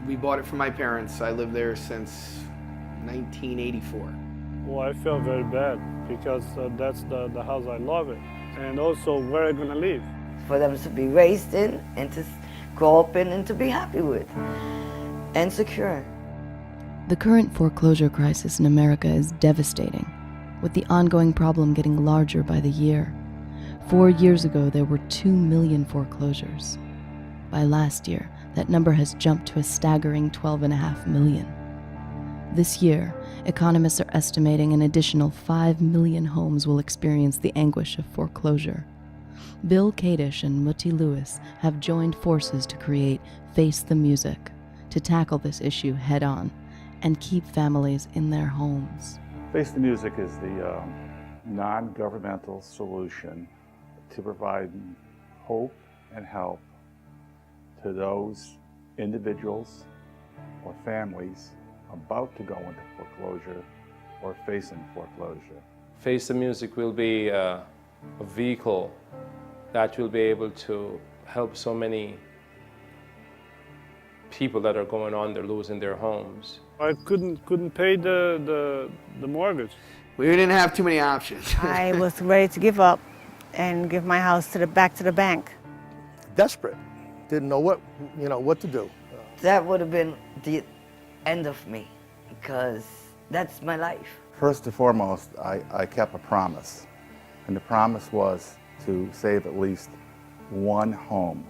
We bought it from my parents. I lived there since 1984. Well, I feel very bad because that's the house I love it, and also where I'm gonna live. For them to be raised in and to grow up in and to be happy with and secure. The current foreclosure crisis in America is devastating, with the ongoing problem getting larger by the year. 4 years ago, there were 2 million foreclosures. By last year, that number has jumped to a staggering 12.5 million. This year, economists are estimating an additional 5 million homes will experience the anguish of foreclosure. Bill Kadish and Mutti Lewis have joined forces to create Face the Music to tackle this issue head-on and keep families in their homes. Face the Music is the non-governmental solution to provide hope and help to those individuals or families about to go into foreclosure or facing foreclosure. Face the Music will be a vehicle that will be able to help so many people that are going on, they're losing their homes. I couldn't pay the mortgage. We didn't have too many options. I was ready to give up and give my house back to the bank. Desperate, didn't know what to do. That would have been the end of me because that's my life. First and foremost, I kept a promise, and the promise was to save at least one home.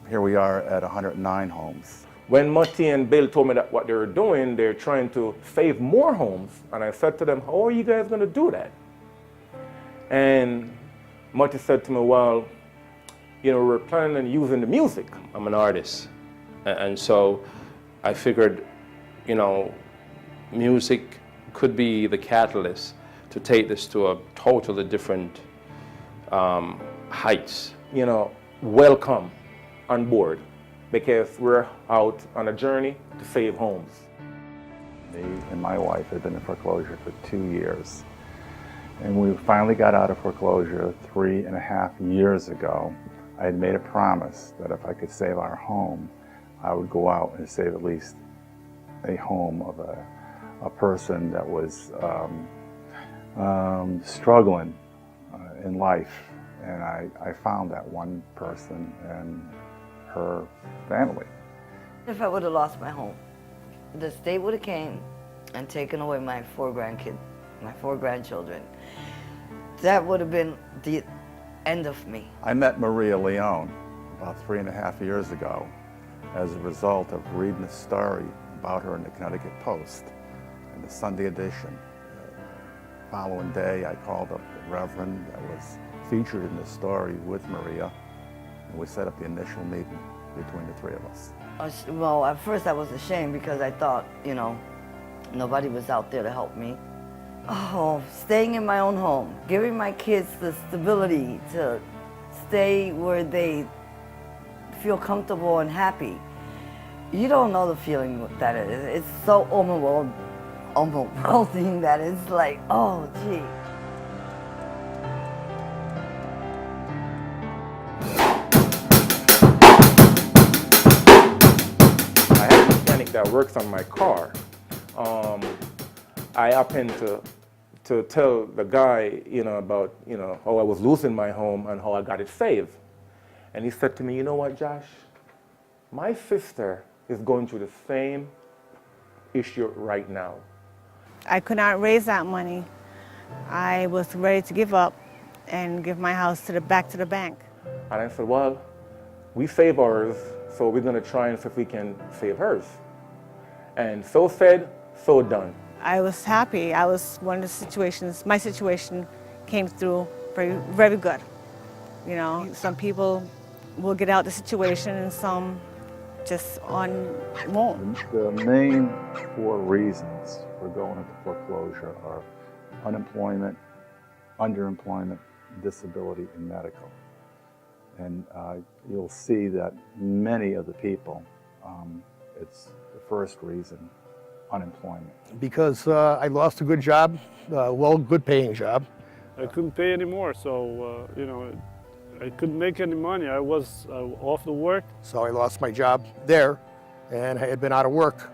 Here we are at 109 homes. When Mutti and Bill told me that what they were doing, they're trying to save more homes, and I said to them, how are you guys going to do that? And Mutti said to me, well, we're planning on using the music. I'm an artist. And so I figured, music could be the catalyst to take this to a totally different heights. Welcome on board, because we're out on a journey to save homes. Me and my wife had been in foreclosure for 2 years. And we finally got out of foreclosure 3.5 years ago. I had made a promise that if I could save our home, I would go out and save at least a home of a person that was struggling in life. And I found that one person and her family. If I would have lost my home, the state would have came and taken away my 4 grandchildren. That would have been the end of me. I met Maria Leone about 3.5 years ago as a result of reading a story about her in the Connecticut Post in the Sunday edition. The following day, I called up the Reverend that was featured in the story with Maria, and we set up the initial meeting between the 3 of us. Well, at first I was ashamed because I thought, nobody was out there to help me. Oh, staying in my own home, giving my kids the stability to stay where they feel comfortable and happy. You don't know the feeling that it is. It's so overwhelming that it's like, oh, gee. I have a mechanic that works on my car. I happened to tell the guy, about, how I was losing my home and how I got it saved. And he said to me, you know what, Josh? My sister is going through the same issue right now. I could not raise that money. I was ready to give up and give my house back to the bank. And I said, well, we save ours, so we're going to try and see if we can save hers. And so said, so done. I was happy. I was one of the situations, my situation came through very, very good. Some people will get out the situation and some just won't. The main 4 reasons for going into foreclosure are unemployment, underemployment, disability, and medical. And you'll see that many of the people, it's the first reason, unemployment. Because I lost a good job, good paying job. I couldn't pay anymore, so I couldn't make any money. I was off the work. So I lost my job there, and I had been out of work.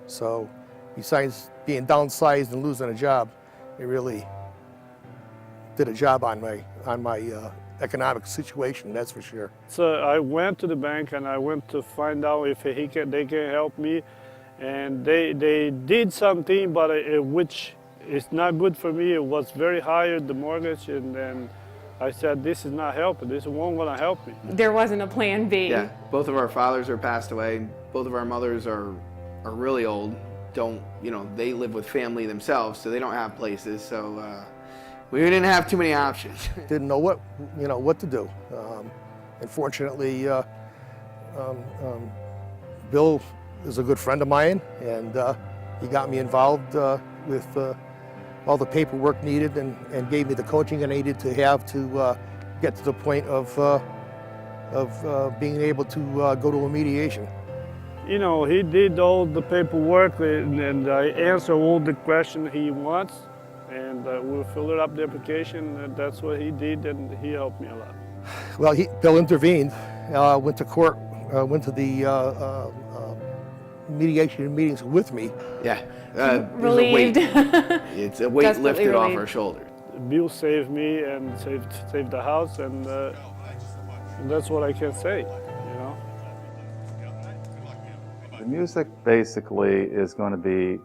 So besides being downsized and losing a job, it really did a job on my economic situation, that's for sure. So I went to the bank and I went to find out if they can help me. And they did something, but which is not good for me. It was very high, the mortgage, and then I said, this is not helping. This won't gonna help me. There wasn't a plan B. Yeah, both of our fathers are passed away. Both of our mothers are really old. They live with family themselves, so they don't have places. So we didn't have too many options. Didn't know what to do. Unfortunately, Bill is a good friend of mine, and he got me involved with all the paperwork needed and gave me the coaching I needed to have to get to the point of being able to go to a mediation. You know, he did all the paperwork, and I answered all the questions he wants, and we filled up the application, and that's what he did, and he helped me a lot. Well, Bill intervened, went to court, went to the mediation meetings with me. Yeah, Relieved. It's a weight Desperately lifted off relieved. our shoulders. Bill saved me and saved the house, and that's what I can say, you know. The music basically is going to be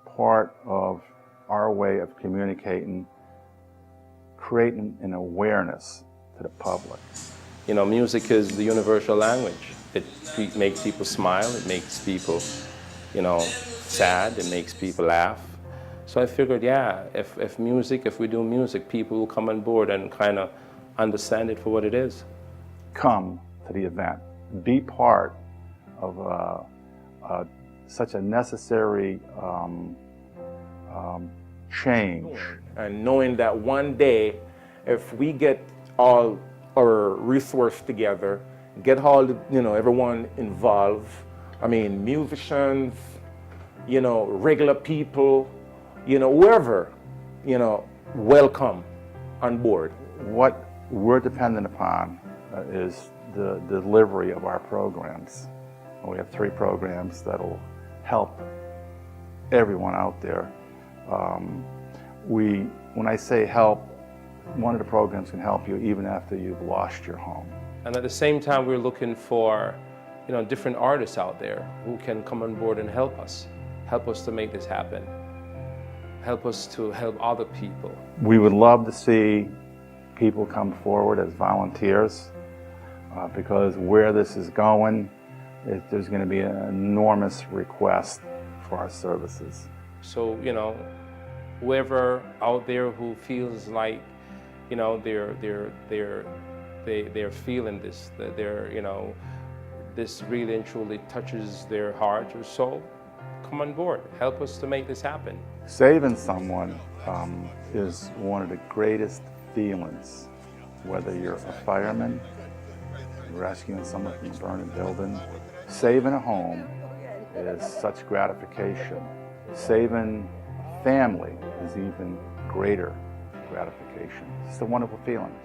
part of our way of communicating, creating an awareness to the public. You know, music is the universal language. It makes people smile, it makes people, sad, it makes people laugh. So I figured, yeah, if we do music, people will come on board and kind of understand it for what it is. Come to the event. Be part of such a necessary change. And knowing that one day, if we get all our resources together, get all everyone involved, musicians, regular people, whoever, welcome on board. What we're dependent upon is the delivery of our programs. We have 3 programs that'll help everyone out there. When I say help, one of the programs can help you even after you've lost your home. And at the same time, we're looking for, different artists out there who can come on board and help us to make this happen, help us to help other people. We would love to see people come forward as volunteers because where this is going, there's going to be an enormous request for our services. So, whoever out there who feels like, they're feeling this, that this really and truly touches their heart or soul, come on board, help us to make this happen. Saving someone is one of the greatest feelings, whether you're a fireman, rescuing someone from a burning building. Saving a home is such gratification. Saving family is even greater gratification. It's a wonderful feeling.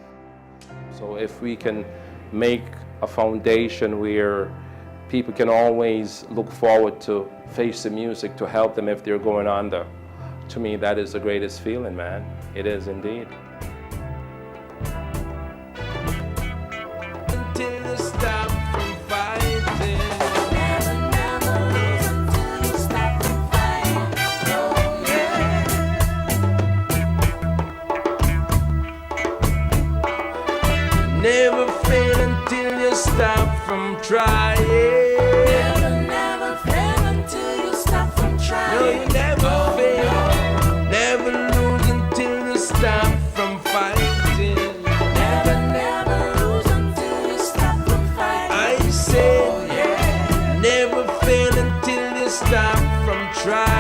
So if we can make a foundation where people can always look forward to Face the Music to help them if they're going under, to me that is the greatest feeling, man. It is indeed. Never fail until you stop from trying. Never fail until you stop from trying. No, you never fail. No. Never lose until you stop from fighting. Never lose until you stop from fighting. I said, never fail until you stop from trying.